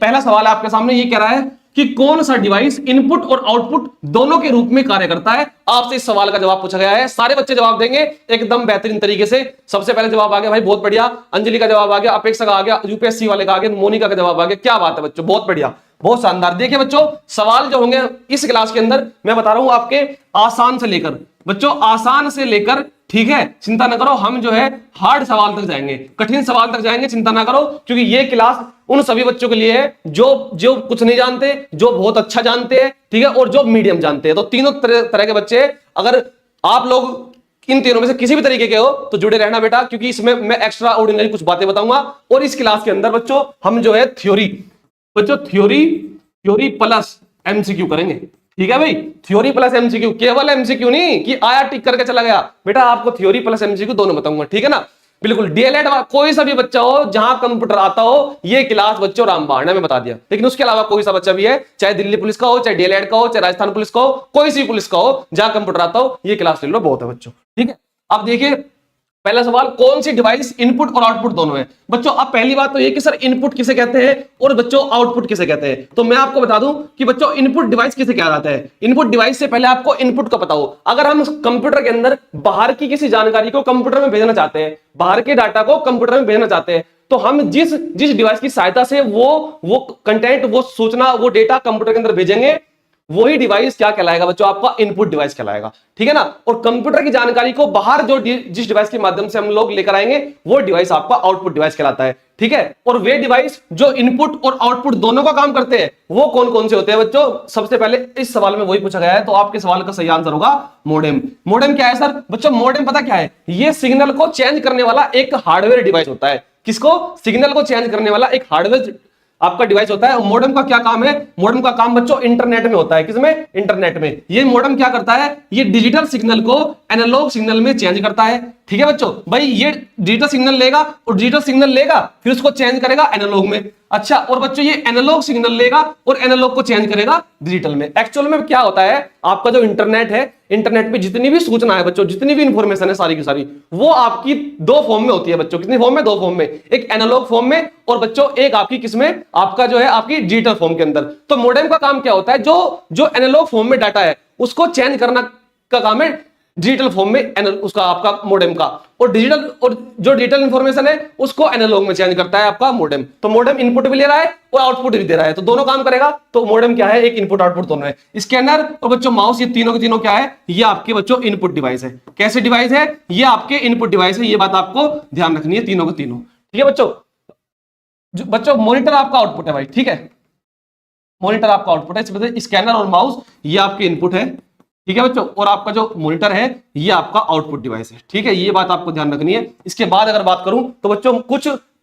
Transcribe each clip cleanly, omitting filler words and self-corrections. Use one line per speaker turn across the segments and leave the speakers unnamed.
पहला सवाल आपके सामने ये कह रहा है कि कौन सा डिवाइस इनपुट और आउटपुट दोनों के रूप में कार्य करता है। आपसे इस सवाल का जवाब पूछा गया है, सारे बच्चे जवाब देंगे एकदम बेहतरीन तरीके से। सबसे पहले जवाब आ गया भाई, बहुत बढ़िया। अंजलि का जवाब आ गया, अपेक्षा का आ गया, यूपीएससी वाले का आ गया, मोनिका का जवाब आ गया। क्या बात है बच्चों, बहुत बढ़िया, बहुत शानदार। देखिए बच्चों, सवाल जो होंगे इस क्लास के अंदर मैं बता रहा हूं आपके आसान से लेकर, बच्चों आसान से लेकर, ठीक है, चिंता ना करो, हम जो है हार्ड सवाल तक जाएंगे, कठिन सवाल तक जाएंगे, चिंता ना करो, क्योंकि ये क्लास उन सभी बच्चों के लिए है जो जो कुछ नहीं जानते, जो बहुत अच्छा जानते हैं, ठीक है, और जो मीडियम जानते हैं। तो तीनों तरह के बच्चे, अगर आप लोग इन तीनों में से किसी भी तरीके के हो तो जुड़े रहना बेटा, क्योंकि इसमें मैं एक्स्ट्रा ऑर्डिनरी कुछ बातें बताऊंगा। और इस क्लास के अंदर बच्चों हम जो है थ्योरी, बच्चों थ्योरी प्लस एमसीक्यू करेंगे, ठीक है भाई। थ्योरी प्लस एमसीक्यू, केवल एमसीक्यू नहीं कि आया टिक करके चला गया बेटा, आपको थ्योरी प्लस एमसीक्यू दोनों बताऊंगा, ठीक है ना। बिल्कुल डीएलएड कोई सा भी बच्चा हो जहां कंप्यूटर आता हो, ये क्लास बच्चों रामबाण में बता दिया। लेकिन उसके अलावा कोई सा बच्चा भी है, चाहे दिल्ली पुलिस का हो, चाहे डीएलएड का हो, चाहे राजस्थान पुलिस का हो, कोई सी पुलिस का हो, जहां कंप्यूटर आता हो, ये क्लास ले लो, बहुत है बच्चों, ठीक है। अब देखिए पहला सवाल, कौन सी डिवाइस इनपुट और आउटपुट दोनों है। बच्चों अब पहली बात तो ये कि सर इनपुट किसे कहते हैं और बच्चों आउटपुट किसे कहते हैं। तो मैं आपको बता दूं कि बच्चों इनपुट डिवाइस किसे कहा जाता है। इनपुट डिवाइस से पहले आपको इनपुट का पता हो। अगर हम कंप्यूटर के अंदर बाहर की किसी जानकारी को कंप्यूटर में भेजना चाहते हैं, बाहर के डाटा को कंप्यूटर में भेजना चाहते हैं, तो हम जिस डिवाइस की सहायता से वो कंटेंट, वो सूचना, वो डेटा कंप्यूटर के अंदर भेजेंगे, वही डिवाइस क्या कहलाएगा बच्चों, आपका इनपुट डिवाइस कहलाएगा, ठीक है ना। और कंप्यूटर की जानकारी को बाहर जिस डिवाइस के माध्यम से हम लोग लेकर आएंगे, वो डिवाइस आपका आउटपुट डिवाइस कहलाता है, ठीक है। और वे डिवाइस जो इनपुट और आउटपुट दोनों का काम करते हैं, वो कौन कौन से होते हैं बच्चों। सबसे पहले इस सवाल में वही पूछा गया है, तो आपके सवाल का सही आंसर होगा मॉडेम। मॉडेम क्या है सर बच्चों, मॉडेम पता क्या है, ये सिग्नल को चेंज करने वाला एक हार्डवेयर डिवाइस होता है। किसको, सिग्नल को चेंज करने वाला एक हार्डवेयर आपका डिवाइस होता है। मॉडेम का क्या काम है, मॉडेम का काम बच्चों इंटरनेट में होता है। किसमें, इंटरनेट में। ये मॉडेम क्या करता है, ये डिजिटल सिग्नल को एनालॉग सिग्नल में चेंज करता है, ठीक है बच्चों। भाई ये डिजिटल सिग्नल लेगा और डिजिटल सिग्नल लेगा, फिर उसको चेंज करेगा एनालॉग में। अच्छा, और बच्चों ये एनालॉग सिग्नल लेगा और एनालॉग को चेंज करेगा डिजिटल में। एक्चुअल में क्या होता है, आपका जो इंटरनेट है, इंटरनेट पे जितनी भी सूचना है बच्चों, जितनी भी इंफॉर्मेशन है सारी की सारी, वो आपकी दो फॉर्म में होती है बच्चों। कितनी फॉर्म में, दो फॉर्म में, एक एनालॉग फॉर्म में और बच्चों एक आपकी किसमें, आपका जो है आपकी डिजिटल फॉर्म के अंदर। तो मॉडेम का काम क्या होता है, जो एनालॉग फॉर्म में डाटा है उसको चेंज करना का काम है डिजिटल फॉर्म में, उसका आपका मॉडेम का। और जो डिजिटल इंफॉर्मेशन है उसको एनालॉग में चेंज करता है आपका मॉडेम। तो मॉडेम इनपुट भी ले रहा है और आउटपुट भी दे रहा है, तो दोनों काम करेगा। तो मॉडेम क्या है, एक इनपुट आउटपुट दोनों है। स्कैनर और बच्चों माउस, ये तीनों के तीनों क्या है, ये आपके बच्चों इनपुट डिवाइस है। कैसे डिवाइस है, ये आपके इनपुट डिवाइस है, ये बात आपको ध्यान रखनी है, तीनों के तीनों, ठीक है बच्चों। बच्चों मॉनिटर आपका आउटपुट है भाई, ठीक है, मॉनिटर आपका आउटपुट है। स्कैनर और माउस ये आपके इनपुट है, ठीक है बच्चों, और आपका जो मॉनिटर है ये आपका आउटपुट डिवाइस है, ठीक है। ये बात आपको ध्यान रखनी है। इसके बाद अगर बात करूं तो बच्चों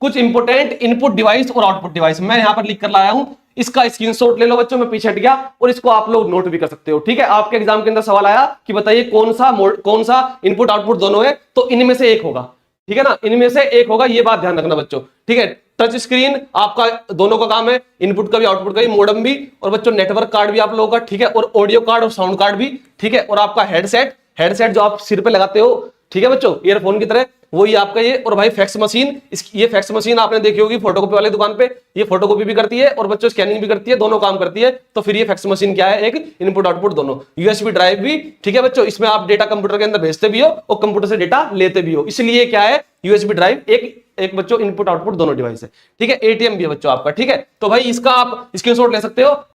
कुछ इंपोर्टेंट इनपुट डिवाइस और आउटपुट डिवाइस मैं यहां पर लिख कर लाया हूं, इसका स्क्रीनशॉट ले लो बच्चों, मैं पीछे हट गया, और इसको आप लोग नोट भी कर सकते हो, ठीक है। आपके एग्जाम के अंदर सवाल आया कि बताइए कौन सा इनपुट आउटपुट दोनों है, तो इनमें से एक होगा, ठीक है ना, इनमें से एक होगा, ये बात ध्यान रखना बच्चों, ठीक है। टच स्क्रीन आपका दोनों का काम है, इनपुट का भी आउटपुट का भी, मॉडेम भी, और बच्चों नेटवर्क कार्ड भी आप लोगों का, ठीक है, और ऑडियो कार्ड और साउंड कार्ड भी, ठीक है। और आपका हेडसेट जो आप सिर पे लगाते हो, ठीक है बच्चों, ईयरफोन की तरह, वही आपका ये। और भाई फैक्स मशीन, ये फैक्स मशीन आपने देखी होगी फोटोकॉपी वाले दुकान पे, ये फोटोकॉपी भी करती है और बच्चों स्कैनिंग भी करती है, दोनों काम करती है। तो फिर ये फैक्स मशीन क्या है, एक इनपुट आउटपुट दोनों। यूएसबी ड्राइव भी, ठीक है बच्चों, इसमें आप डेटा कंप्यूटर के अंदर भेजते भी हो और कंप्यूटर से डेटा लेते भी हो, इसलिए क्या है, यूएसबी ड्राइव एक बच्चों इनपुट आउटपुट दोनों डिवाइस है, ठीक है। एटीएम भी है बच्चों आपका, ठीक है। तो भाई इसका आप स्क्रीनशॉट ले सकते हो,